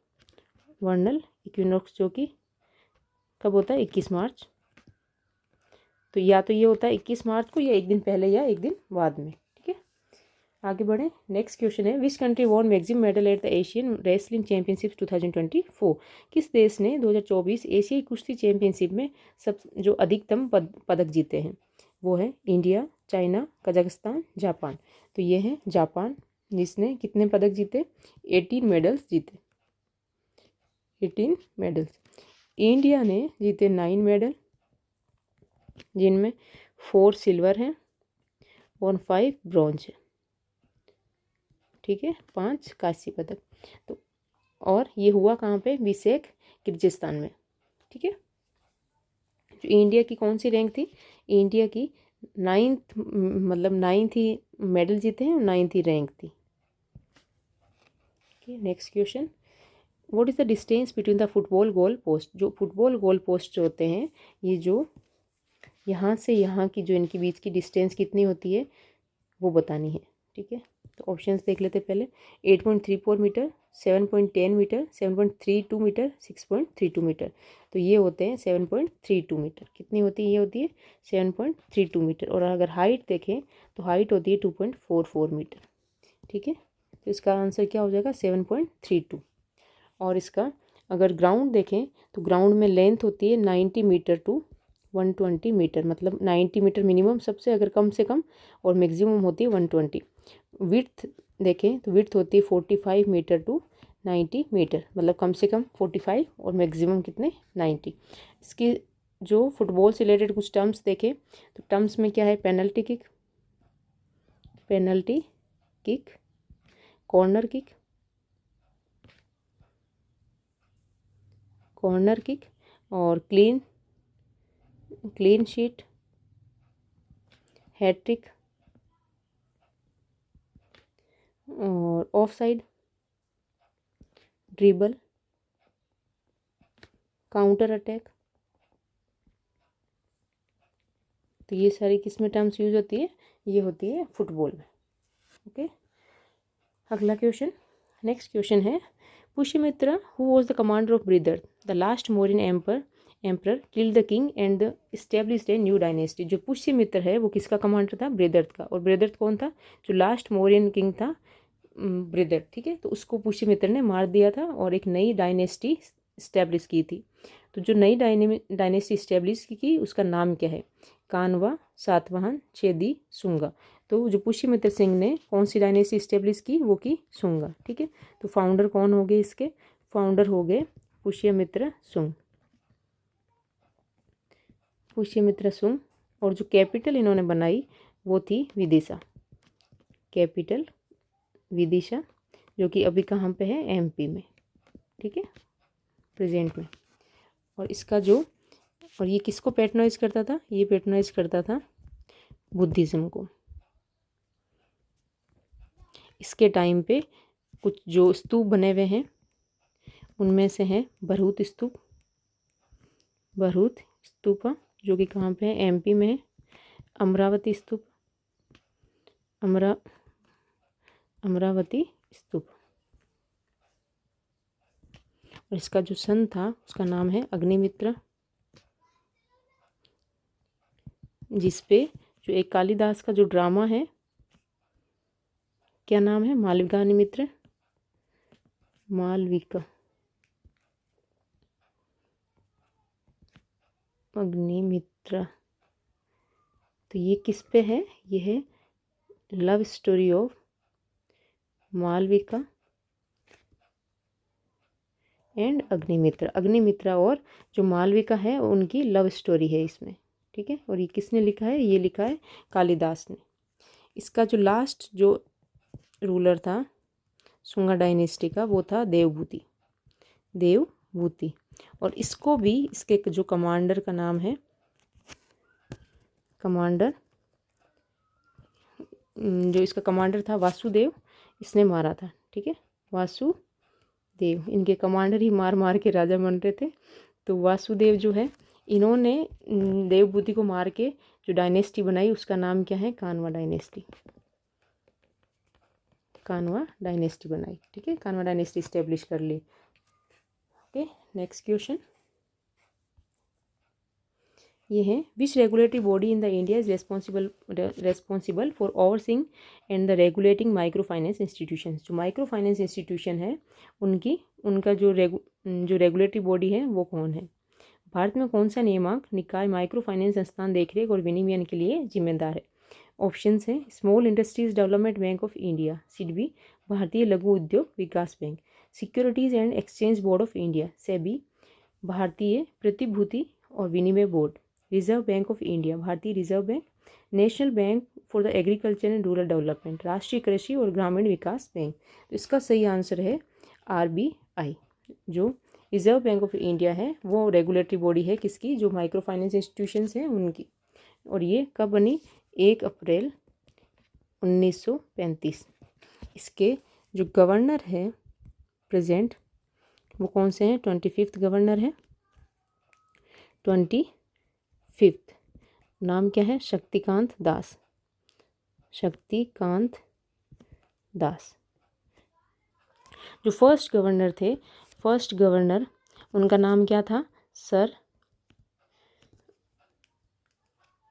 वर्नल इक्विनॉक्स जो कि कब होता है, 21 मार्च। तो या तो ये होता है 21 मार्च को, या एक दिन पहले या एक दिन बाद में, ठीक है। आगे बढ़ें, नेक्स्ट क्वेश्चन है, which country won maximum medal at the Asian wrestling championship 2024। किस देश ने 2024 एशियाई कुश्ती चैंपियनशिप में सब जो अधिकतम पदक जीते हैं, वो है इंडिया, चाइना, कजाकिस्तान, जापान। तो ये है जापान, जिसने कितने पदक जीते, 18 मेडल्स जीते, 18 मेडल्स। इंडिया ने जीते 9 मेडल, जिनमें 4 सिल्वर हैं और 5 ब्रॉन्ज है, ठीक है, 5 कांस्य पदक। तो और ये हुआ कहाँ पे, बिशेक किर्गिस्तान में, ठीक है। जो इंडिया की कौन सी रैंक थी, इंडिया की 9th, मतलब 9th ही मेडल जीते हैं और 9th ही रैंक थी। Next question, what is the distance between the football goal post. जो फुटबॉल गोल पोस्ट जो होते हैं, ये जो यहाँ से यहाँ की जो इनकी बीच की डिस्टेंस कितनी होती है वो बतानी है, ठीक है। तो ऑप्शंस देख लेते पहले, 8.34 मीटर, 7.10 मीटर, 7.32 मीटर, 6.32 मीटर। तो ये होते हैं 7.32 मीटर। कितनी होती है, ये होती है 7.32 मीटर। और अगर हाइट देखें तो हाइट होती है 2.44 मीटर, ठीक है। तो इसका आंसर क्या हो जाएगा, 7.32। और इसका अगर ग्राउंड देखें तो ग्राउंड में लेंथ होती है 90 मीटर टू 120 मीटर, मतलब 90 मीटर मिनिमम सबसे, अगर कम से कम, और मैक्सिमम होती है 120। विड्थ देखें तो विड्थ होती है 45 मीटर टू 90 मीटर, मतलब कम से कम 45 और मैक्सिमम कितने, 90। इसकी जो फुटबॉल से रिलेटेड कुछ टर्म्स देखें तो टर्म्स में क्या है, पेनल्टी किक, कॉर्नर किक और क्लीन शीट, हैट्रिक और off side, dribble, counter attack. तो ये सारी किस में टर्म्स यूज होती है, ये होती है फुटबॉल में, ओके। अगला क्वेश्चन, नेक्स्ट क्वेश्चन है, Pushyamitra who was the commander of Brihadratha the last Mauryan emperor killed the king and the established a new dynasty. जो पुष्यमित्र है वो किसका कमांडर था? बृहद्रथ का। और बृहद्रथ कौन था? जो लास्ट मौर्यन किंग था बृहद्रथ, ठीक है। तो उसको पुष्यमित्र ने मार दिया था और एक नई डायनेस्टी इस्टेब्लिश की थी। तो जो नई डायनेस्टी इस्टेब्लिश की उसका नाम क्या है? कानवा, सातवाहन, छेदी, शुंगा। तो जो पुष्यमित्र सिंह ने कौन सी डायनेस्टी इस्टेब्लिश की? वो की शुंगा, ठीक है। तो फाउंडर कौन हो गए इसके? फाउंडर हो गए पुष्यमित्र शुंग, पुष्यमित्र शुंग। और जो कैपिटल इन्होंने बनाई वो थी विदिशा, कैपिटल विदिशा, जो कि अभी कहाँ पे है? एमपी में, ठीक है, प्रेजेंट में। और इसका जो, और ये किसको पैट्रोनाइज करता था? ये पैट्रोनाइज करता था बुद्धिज्म को। इसके टाइम पे कुछ जो स्तूप बने हुए हैं उनमें से है बरहूत स्तूप, बरहूत स्तूपा, जो कि कहाँ पे है? एमपी में है। अमरावती स्तूप, अमरावती स्तूप। और इसका जो सन था उसका नाम है अग्निमित्र, जिसपे जो एक कालिदास का जो ड्रामा है, क्या नाम है? मालविकाग्निमित्र, मालविका अग्निमित्र। तो ये किस पे है? ये है love story of Malavika and Agnimitra. Agnimitra और जो मालविका है उनकी लव स्टोरी है इसमें, ठीक है। और ये किसने लिखा है? ये लिखा है कालिदास ने। इसका जो लास्ट जो रूलर था शुंगा डायनेस्टी का वो था देवभूति, देवभूति। और इसको भी, इसके जो कमांडर का नाम है, कमांडर जो इसका कमांडर था वासुदेव, इसने मारा था, ठीक है, वासुदेव। इनके कमांडर ही मार मार के राजा बन रहे थे। तो वासुदेव जो है, इन्होंने देवभूति को मार के जो डायनेस्टी बनाई उसका नाम क्या है? कानवा डायनेस्टी, कानवा डायनेस्टी बनाई, ठीक है। कानवा डायनेस्टी इस्टेब्लिश कर ली। ओके, नेक्स्ट क्वेश्चन ये है, which regulatory body in the India is responsible for overseeing and the regulating micro finance institutions. जो माइक्रो फाइनेंस इंस्टीट्यूशन है उनका जो रेगुलेटरी बॉडी है वो कौन है? भारत में कौन सा नियामक निकाय माइक्रो फाइनेंस संस्थान देखरेख और विनियमन के लिए जिम्मेदार है? ऑप्शंस है Small Industries Development Bank of India SIDBI, भारतीय लघु उद्योग विकास bank, Securities and Exchange Board of India SEBI, भारतीय प्रतिभूति और विनिमय board, Reserve Bank of India, भारतीय Reserve Bank, National Bank for the Agriculture and Rural Development, राष्ट्रीय कृषि और ग्रामीण विकास बैंक। तो इसका सही आंसर है आरबीआई। जो रिजर्व बैंक ऑफ इंडिया है वो रेगुलेटरी बॉडी है किसकी? जो माइक्रो फाइनेंस इंस्टीट्यूशंस हैं उनकी। और ये कब बनी? 1 अप्रैल 1935। इसके जो गवर्नर है प्रेजेंट वो कौन से हैं? 25th गवर्नर है, 25th। नाम क्या है? शक्तिकांत दास, शक्तिकांत दास। जो फर्स्ट गवर्नर थे, फर्स्ट गवर्नर उनका नाम क्या था?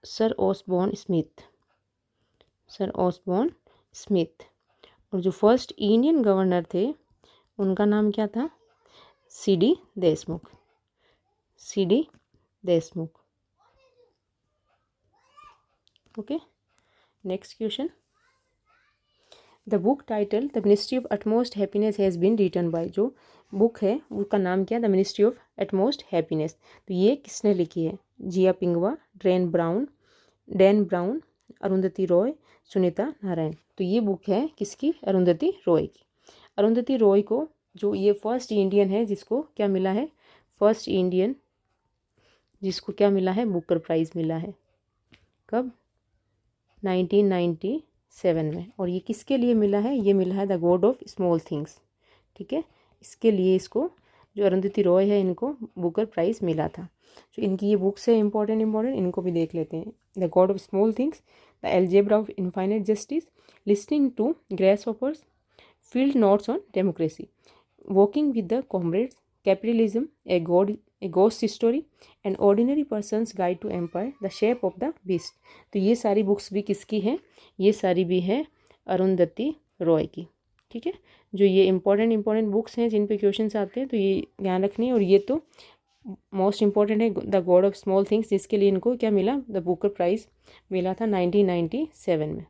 Sir Osborne Smith, sir Osborne Smith. और जो फर्स्ट इंडियन गवर्नर थे उनका नाम क्या था? C D Deshmukh, C D Deshmukh. Okay, next question, the book title the ministry of utmost happiness has been written by. जो बुक है उसका नाम क्या है? The ministry of utmost happiness. तो ये किसने लिखी है? Jia Pingwa, Dan Brown, Arundhati Roy, Sunita Narain. तो ये बुक है किसकी? अरुंधति रॉय की। अरुंधति रॉय को जो ये फर्स्ट इंडियन है जिसको क्या मिला है? फर्स्ट इंडियन जिसको क्या मिला है? बुकर प्राइज़ मिला है। कब? 1997 में। और ये किसके लिए मिला है? ये मिला है the god of small things, ठीक है। इसके लिए इसको, जो अरुंधति रॉय है, इनको बुकर प्राइज़ मिला था। जो इनकी ये बुक्स है इंपॉर्टेंट इनको भी देख लेते हैं। The god of small things, the algebra of infinite justice, listening to grasshoppers, field notes on democracy. Walking with the comrades, capitalism, a ghost story, and ordinary persons guide to empire, the shape of the beast. तो ये सारी books भी किसकी हैं? ये सारी भी हैं अरुंधति रॉय की। ठीक है, जो ये इंपॉर्टेंट बुक्स हैं जिन पे क्वेश्चंस आते हैं तो ये ध्यान रखनी है। और ये तो मोस्ट इंपॉर्टेंट है the god of small things, जिसके लिए इनको क्या मिला? द बुकर प्राइज़ मिला था 1997 में।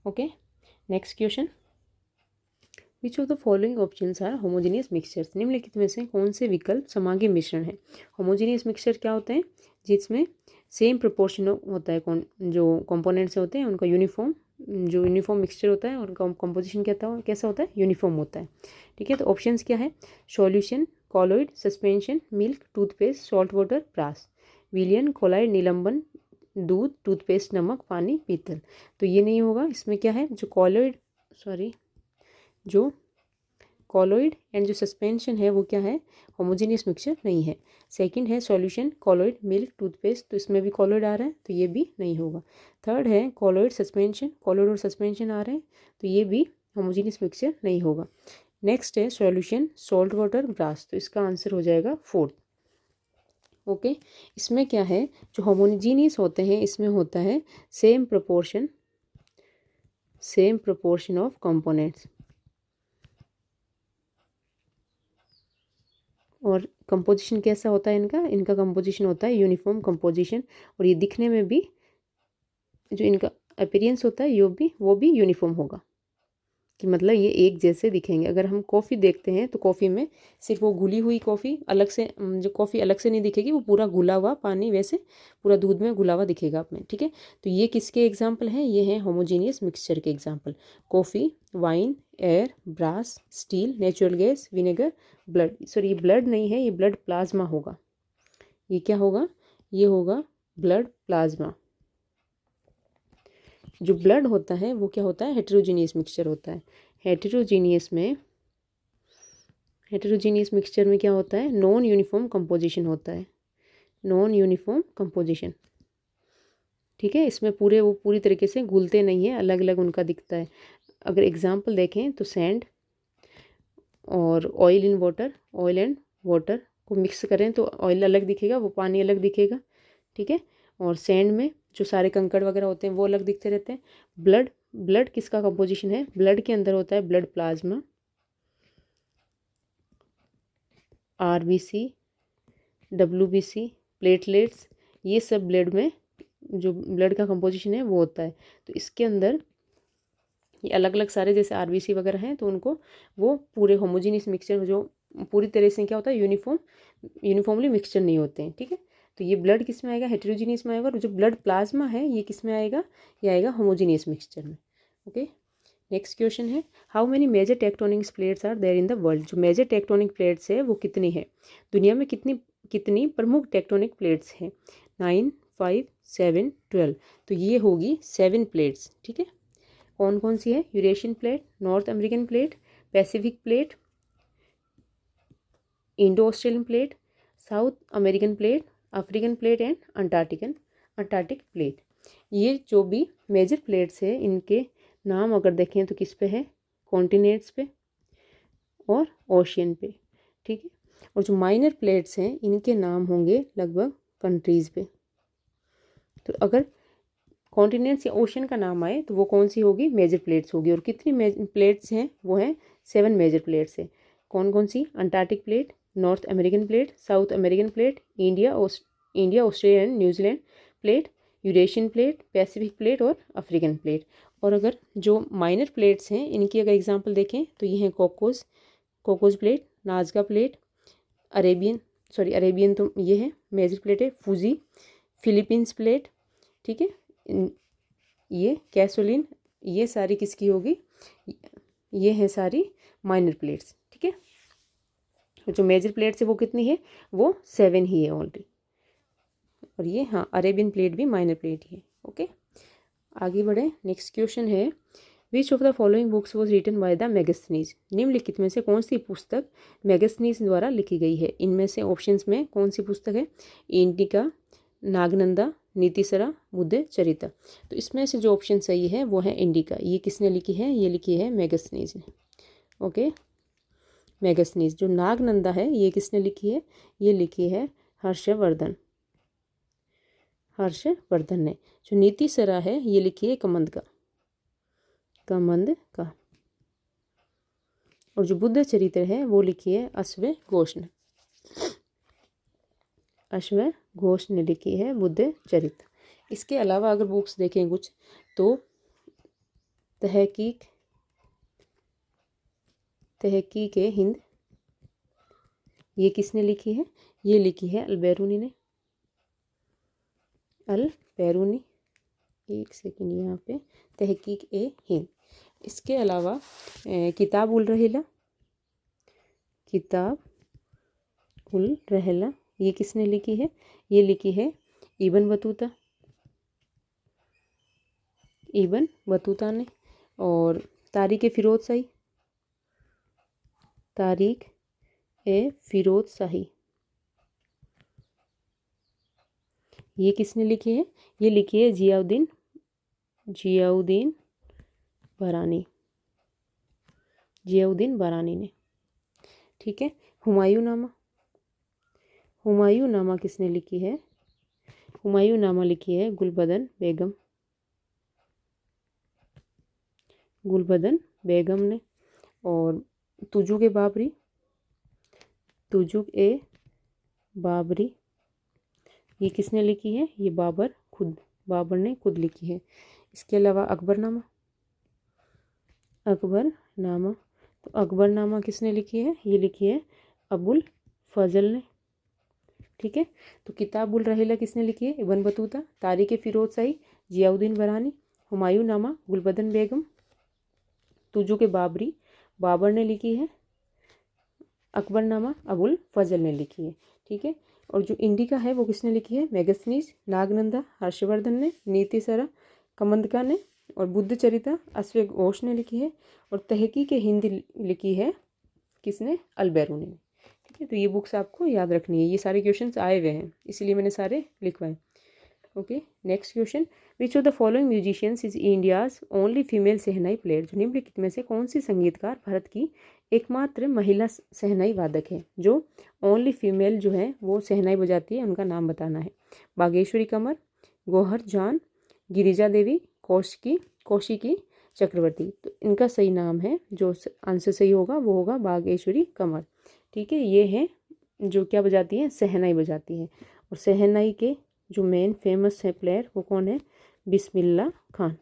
Okay, next question, which of the following options are homogeneous mixtures. निम्नलिखित में से कौन से विकल्प समांगी मिश्रण है? होमोजेनियस मिक्सचर क्या होता है? जिसमें सेम प्रोपोर्शन होता है, जो कंपोनेंट्स होते हैं उनका यूनिफॉर्म मिक्सचर होता है, उनका कंपोजिशन कैसा होता है? यूनिफॉर्म होता है। ठीक है, तो ऑप्शंस क्या है? Solution, colloid, suspension, milk, toothpaste, salt water, brass, विलियन, कोलाइड, निलंबन, दूध, टूथपेस्ट, नमक, पानी, पीतल। तो ये नहीं होगा। इसमें क्या है? जो कॉलोइड एंड जो सस्पेंशन है वो क्या है? होमोजेनियस मिक्सचर नहीं है। सेकंड है सॉल्यूशन, कॉलोइड, मिल्क, टूथपेस्ट, तो इसमें भी कॉलोइड आ रहा है तो ये भी नहीं होगा। थर्ड है कॉलोइड, सस्पेंशन, कॉलोइड और सस्पेंशन आ रहे हैं तो ये भी होमोजेनियस मिक्सचर नहीं होगा। नेक्स्ट है सॉल्यूशन, सॉल्ट वाटर, ब्रास, तो इसका आंसर हो जाएगा फोर्थ। ओके, इसमें क्या है? जो होमोजेनियस होते हैं इसमें होता है सेम प्रोपोर्शन ऑफ कंपोनेंट्स, और कंपोजिशन कैसा होता है इनका कंपोजिशन होता है यूनिफॉर्म कंपोजिशन। और ये दिखने में भी जो इनका अपीयरेंस होता है वो भी यूनिफॉर्म होगा, कि मतलब ये एक जैसे दिखेंगे। अगर हम कॉफ़ी देखते हैं तो कॉफ़ी में सिर्फ वो घुली हुई कॉफ़ी अलग से, जो कॉफ़ी अलग से नहीं दिखेगी, वो पूरा घुला हुआ पानी वैसे पूरा दूध में घुला हुआ दिखेगा आपने। ठीक है, तो ये किसके एग्जाम्पल हैं? ये हैं होमोजीनियस मिक्सचर के example. Coffee, wine, air, brass, steel, natural gas, vinegar, blood. Sorry, ये ब्लड नहीं है, ये ब्लड प्लाज्मा होगा। ये क्या होगा? ये होगा ब्लड प्लाज्मा। जो ब्लड होता है वो क्या होता है? हेटेरोजीनियस मिक्सचर होता है। हेटेरोजीनियस मिक्सचर में क्या होता है? नॉन यूनिफॉर्म कंपोजिशन होता है, नॉन यूनिफॉर्म कंपोजिशन। ठीक है, इसमें पूरी तरीके से घुलते नहीं है, अलग अलग उनका दिखता है। अगर एग्जाम्पल देखें तो सैंड और ऑयल एंड वाटर को मिक्स करें तो ऑयल अलग दिखेगा, वो पानी अलग दिखेगा। ठीक है, और सैंड में जो सारे कंकड़ वगैरह होते हैं वो अलग दिखते रहते हैं। ब्लड किसका कंपोजिशन है? ब्लड के अंदर होता है blood plasma, RBC, WBC, platelets, ये सब ब्लड में जो ब्लड का कंपोजिशन है वो होता है। तो इसके अंदर ये अलग अलग सारे जैसे RBC वगैरह हैं तो उनको वो पूरे होमोजीनियस मिक्सचर जो पूरी तरह से क्या होता है यूनिफॉर्मली मिक्सचर नहीं होते हैं। ठीक है, तो ये ब्लड किस में आएगा? हेटेरोजीनियस में आएगा। और जो ब्लड प्लाज्मा है ये किस में आएगा? ये आएगा होमोजीनियस मिक्सचर में। ओके, नेक्स्ट क्वेश्चन है, how many major tectonic plates are there in the world. जो मेजर टेक्टोनिक प्लेट्स है वो कितनी है? दुनिया में कितनी प्रमुख टेक्टोनिक प्लेट्स हैं? 9, 5, 7, 12। तो ये होगी 7 प्लेट्स। ठीक है, कौन कौन सी है? Eurasian plate, north American plate, Pacific plate, Indo Australian plate, south American plate, African plate and Antarctic plate. ये जो भी मेजर प्लेट्स है इनके नाम अगर देखें तो किस पे है? कॉन्टिनेंट्स पे और ओशियन पे। ठीक है, और जो माइनर प्लेट्स हैं इनके नाम होंगे लगभग कंट्रीज़ पे। तो अगर कॉन्टिनेंट्स या ओशन का नाम आए तो वो कौन सी होगी? मेजर प्लेट्स होगी। और कितनी प्लेट्स हैं? वो हैं 7 मेजर प्लेट्स हैं। कौन कौन सी? Antarctic plate, north American plate, south American plate, India, Australia and New Zealand plate, Eurasian plate, Pacific plate और अफ्रीकन प्लेट। और अगर जो माइनर प्लेट्स हैं इनकी अगर एग्जांपल देखें तो ये हैं Cocos plate, Nazca plate, Arabian तो ये है मेजर प्लेट है, फूजी, फिलीपींस प्लेट। ठीक है, ये कैसोलिन, ये सारी किसकी होगी? ये है सारी माइनर प्लेट्स। ठीक है, जो मेजर प्लेट्स है वो कितनी है? वो 7 ही है ऑलरेडी। और ये हाँ अरेबियन प्लेट भी माइनर प्लेट ही है। ओके, आगे बढ़े। नेक्स्ट क्वेश्चन है, which of the following books was written by the Megasthenes. निम्नलिखित में से कौन सी पुस्तक मैगस्थनीज द्वारा लिखी गई है? इनमें से ऑप्शंस में कौन सी पुस्तक है? इंडिका, नागनंदा, नीतिसरा, बुद्ध चरिता। तो इसमें से जो ऑप्शन सही है वो है इंडिका। ये किसने लिखी है? ये लिखी है मैगस्थनीज ने। ओके, मैगस्नीज। जो नागनंदा है ये किसने लिखी है? ये लिखी है हर्षवर्धन ने। जो नीति सरा है ये लिखी है कमंद का। और जो बुद्ध चरित्र है वो लिखी है अश्व घोष ने लिखी है बुद्ध चरित्र। इसके अलावा अगर बुक्स देखें कुछ तो तहकीक हिंद ये किसने लिखी है? ये लिखी है अलबेरूनी ने। एक सेकंड, यहाँ पे तहकीक हिंद। इसके अलावा किताब उल रहला ये किसने लिखी है? ये लिखी है इब्न बतूता ने। और तारीख ए फिरोज शाही ये किसने लिखी है? ये लिखी है जियाउद्दीन बरानी ने। ठीक है। हुमायूं नामा किसने लिखी है? हुमायूं नामा लिखी है गुलबदन बेगम ने। और तुजुक ए बाबरी ये किसने लिखी है? ये बाबर ने खुद लिखी है। इसके अलावा अकबरनामा तो अकबरनामा किसने लिखी है? ये लिखी है अबुल फजल ने। ठीक है। तो किताब उल रहेला किसने लिखी है? Ibn Battuta. तारीख फिरोज शाही जियाउद्दीन बरानी। हुमायूं नामा गुलबदन बेगम। तुजुक बाबरी बाबर ने लिखी है। अकबरनामा अबुल फजल ने लिखी है। ठीक है। और जो इंडिका है वो किसने लिखी है? मैगस्नीज नागनंदा हर्षवर्धन ने। नीति सरा कमंदका ने। और बुद्ध चरिता अश्व घोष ने लिखी है। और तहकीक हिंद लिखी है किसने? अलबेरूनी ने। ठीक है। तो ये बुक्स आपको याद रखनी है। ये सारे क्वेश्चंस आए हुए हैं इसलिए मैंने सारे लिखवाए। Okay. Next question, which of the following musicians is India's only female shehnai player? जो निम्नलिखित में से कौन सी संगीतकार भारत की एकमात्र महिला शहनाई वादक है? जो ओनली फीमेल जो है वो शहनाई बजाती है, उनका नाम बताना है। बागेश्वरी कमर, गौहर जान, गिरिजा देवी, कौशिकी चक्रवर्ती। तो इनका सही नाम है, जो आंसर सही होगा वो होगा बागेश्वरी कमर। ठीक है। ये है जो क्या बजाती है? शहनाई बजाती है। और शहनाई के जो मेन फेमस है प्लेयर वो कौन है? बिस्मिल्लाह खान।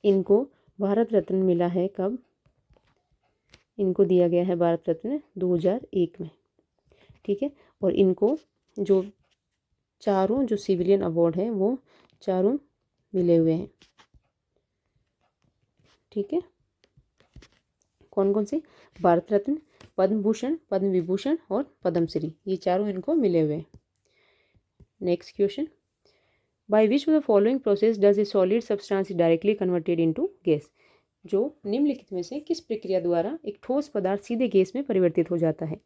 इनको भारत रत्न मिला है कब? इनको दिया गया है भारत रत्न 2001 में। ठीक है। और इनको जो चारों जो सिविलियन अवार्ड है वो चारों मिले हुए हैं। ठीक है। कौन कौन से? भारत रत्न, पद्म भूषण, पद्म विभूषण और पद्मश्री, ये चारों इनको मिले हुए हैं। Next question, by which of the following process does a solid substance directly converted into gas? जो निम्नलिखित में से किस प्रक्रिया द्वारा एक ठोस पदार्थ सीधे गैस में परिवर्तित हो जाता है?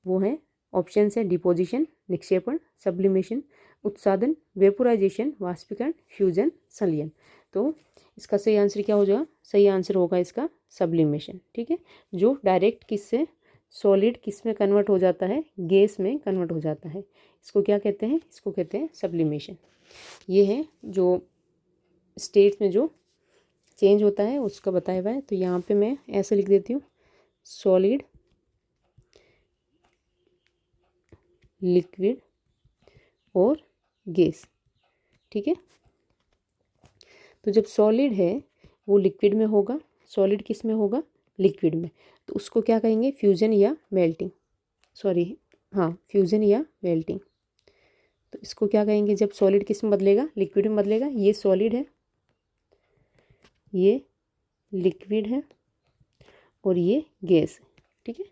वो है ऑप्शन है डिपोजिशन निक्षेपण, सब्लिमेशन, उत्सादन, वेपोराइजेशन, वाष्पीकरण, फ्यूजन, संलयन। तो इसका सही आंसर क्या हो जाएगा? सही आंसर होगा इसका सब्लिमेशन। ठीक है। जो डायरेक्ट किससे सॉलिड किस में कन्वर्ट हो जाता है? गैस में कन्वर्ट हो जाता है। इसको क्या कहते हैं? इसको कहते हैं सब्लिमेशन। ये है जो स्टेट में जो चेंज होता है उसका बताया हुआ है। तो यहाँ पे मैं ऐसे लिख देती हूँ, सॉलिड, लिक्विड और गैस। ठीक है। तो जब सॉलिड है वो लिक्विड में होगा, सॉलिड किस में होगा? लिक्विड में। तो उसको क्या कहेंगे? फ्यूजन या मेल्टिंग। फ्यूजन या मेल्टिंग। तो इसको क्या कहेंगे? जब सॉलिड किस में बदलेगा? लिक्विड में बदलेगा। ये सॉलिड है, ये लिक्विड है और ये गैस है। ठीक है।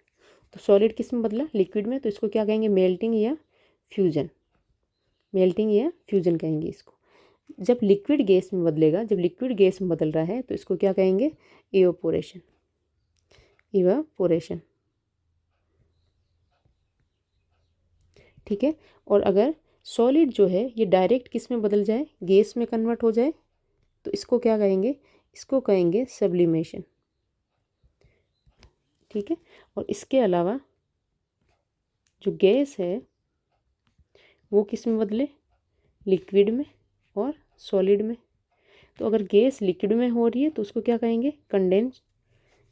तो सॉलिड किस में बदला? लिक्विड में। तो इसको क्या कहेंगे? मेल्टिंग या फ्यूजन। कहेंगे इसको। जब लिक्विड गैस में बदलेगा, जब लिक्विड गैस में बदल रहा है तो इसको क्या कहेंगे? इवेपोरेशन। ठीक है। और अगर सॉलिड जो है ये डायरेक्ट किस में बदल जाए? गैस में कन्वर्ट हो जाए तो इसको क्या कहेंगे? इसको कहेंगे सब्लिमेशन। ठीक है। और इसके अलावा जो गैस है वो किस में बदले, लिक्विड में और सॉलिड में। तो अगर गैस लिक्विड में हो रही है तो उसको क्या कहेंगे,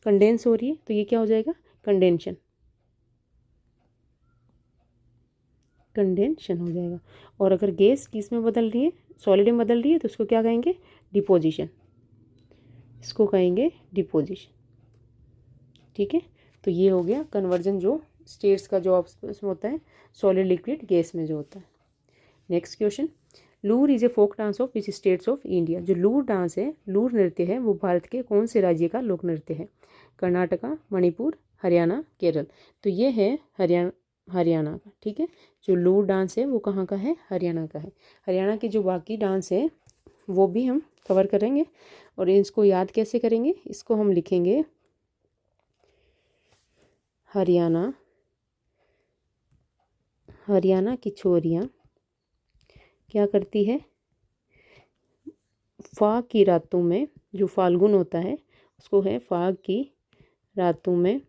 कंडेंस हो रही है तो ये क्या हो जाएगा, कंडेंशन हो जाएगा। और अगर गैस किस में बदल रही है, सॉलिड में बदल रही है तो उसको क्या कहेंगे, डिपोजिशन, इसको कहेंगे डिपोजिशन। ठीक है। तो ये हो गया कन्वर्जन, जो स्टेट्स का जो इसमें होता है सॉलिड लिक्विड गैस में जो होता है। Next question, Lur is a folk dance of which states of India. जो लूर डांस है, लूर नृत्य है, वो भारत के कौन से राज्य का लोक नृत्य है, कर्नाटका, मणिपुर, हरियाणा, केरल। तो ये है हरियाणा का। ठीक है। जो लूर डांस है वो कहाँ का है, हरियाणा का है। हरियाणा के जो बाकी डांस है वो भी हम कवर करेंगे। और इसको याद कैसे करेंगे, इसको हम लिखेंगे हरियाणा की छोरियाँ क्या करती है, फाग की रातों में, जो फाल्गुन होता है उसको है फाग की रातों में,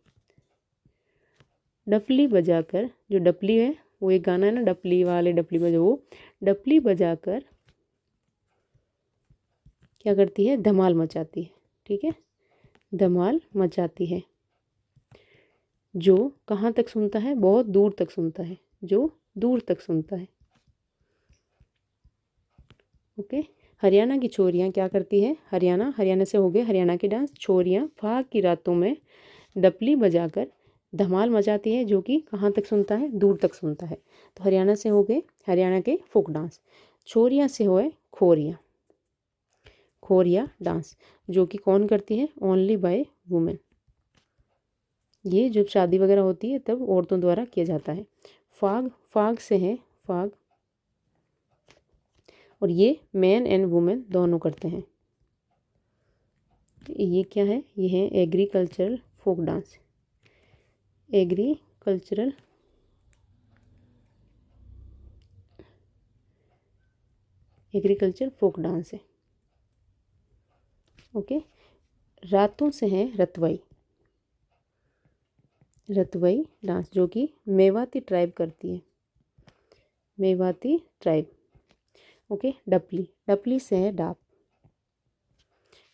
डफली बजाकर, जो डपली है वो एक गाना है ना, डपली वाले डपली बजाओ, वो डपली बजाकर क्या करती है, धमाल मचाती है। ठीक है, धमाल मचाती है। जो कहाँ तक सुनता है, बहुत दूर तक सुनता है, जो दूर तक सुनता है। ओके। हरियाणा की छोरियाँ क्या करती है, हरियाणा से हो गए हरियाणा की डांस। छोरियाँ फाग की रातों में डपली बजाकर धमाल मचाती है, जो कि कहाँ तक सुनता है, दूर तक सुनता है। तो हरियाणा से हो गए हरियाणा के फोक डांस। छोरियाँ से होए खोरिया डांस, जो कि कौन करती है, ओनली बाय वुमेन। ये जब शादी वगैरह होती है तब औरतों द्वारा किया जाता है। फाग से है फाग, और ये मैन एंड वुमेन दोनों करते हैं। ये क्या है, ये है agricultural folk dance, agricultural folk dance है। ओके। रातों से है रतवाई डांस, जो कि मेवाती ट्राइब करती है, मेवाती ट्राइब। ओके। डपली से है डाप।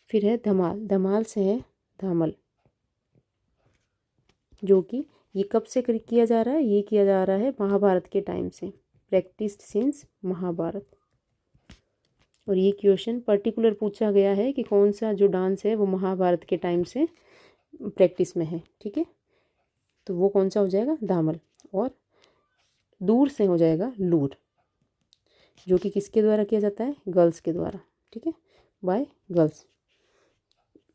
फिर है धमाल से है धामल, जो कि ये कब से किया जा रहा है, ये किया जा रहा है महाभारत के टाइम से, प्रैक्टिस्ड सिंस महाभारत। और ये क्वेश्चन पर्टिकुलर पूछा गया है कि कौन सा जो डांस है वो महाभारत के टाइम से प्रैक्टिस में है। ठीक है। तो वो कौन सा हो जाएगा, धामल। और दूर से हो जाएगा लूर, जो कि किसके द्वारा किया जाता है, गर्ल्स के द्वारा। ठीक है, बाय गर्ल्स।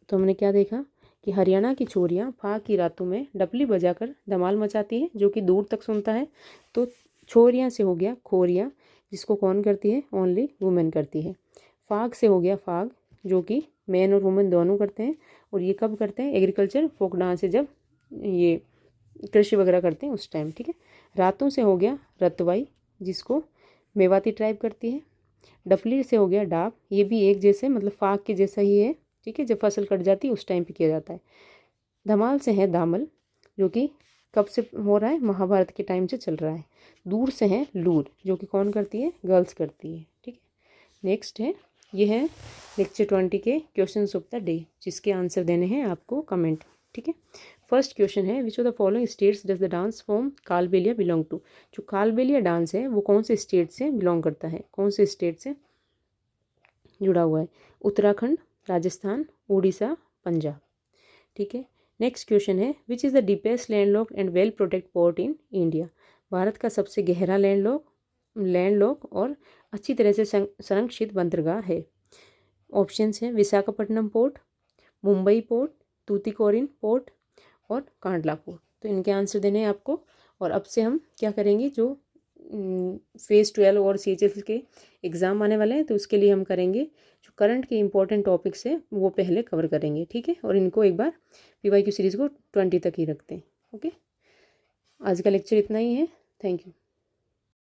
तो हमने क्या देखा कि हरियाणा की छोरियाँ फाग की रातों में डपली बजाकर धमाल मचाती है, जो कि दूर तक सुनता है। तो छोरियाँ से हो गया खोरियाँ, जिसको कौन करती है, ओनली वुमेन करती है। फाग से हो गया फाग, जो कि मैन और वुमेन दोनों करते हैं। और ये कब करते हैं, एग्रीकल्चर फोक डांस है, जब ये कृषि वगैरह करते हैं उस टाइम। ठीक है। रातों से हो गया रतवाई, जिसको मेवाती ट्राइब करती है। डपली से हो गया डाक, ये भी एक जैसे मतलब फाग के जैसा ही है। ठीक है, जब फसल कट जाती है उस टाइम पे किया जाता है। धमाल से है दामल, जो कि कब से हो रहा है, महाभारत के टाइम से चल रहा है। दूर से है लूर, जो कि कौन करती है, गर्ल्स करती है। ठीक है। नेक्स्ट है, ये है लेक्चर 20 के क्वेश्चन ऑफ द डे, जिसके आंसर देने हैं आपको कमेंट। ठीक है। फर्स्ट क्वेश्चन है, which of the following states does the dance form Kalbelia belong to. जो कालबेलिया डांस है वो कौन से स्टेट से बिलोंग करता है, कौन से स्टेट से जुड़ा हुआ है, उत्तराखंड, राजस्थान, उड़ीसा, पंजाब। ठीक है। नेक्स्ट क्वेश्चन है, which is the deepest landlocked and well protect port in India. भारत का सबसे गहरा लैंडलॉक और अच्छी तरह से संरक्षित बंदरगाह है। ऑप्शंस हैं Visakhapatnam port, Mumbai port, Tuticorin port और कांडला पोर्ट। तो इनके आंसर देने हैं आपको। और अब से हम क्या करेंगे, जो फेज़ 12 और CHS के एग्ज़ाम आने वाले हैं तो उसके लिए हम करेंगे जो करंट के इंपॉर्टेंट टॉपिक्स हैं वो पहले कवर करेंगे। ठीक है। और इनको एक बार PYQ सीरीज़ को 20 तक ही रखते हैं। ओके। आज का लेक्चर इतना ही है। Thank you.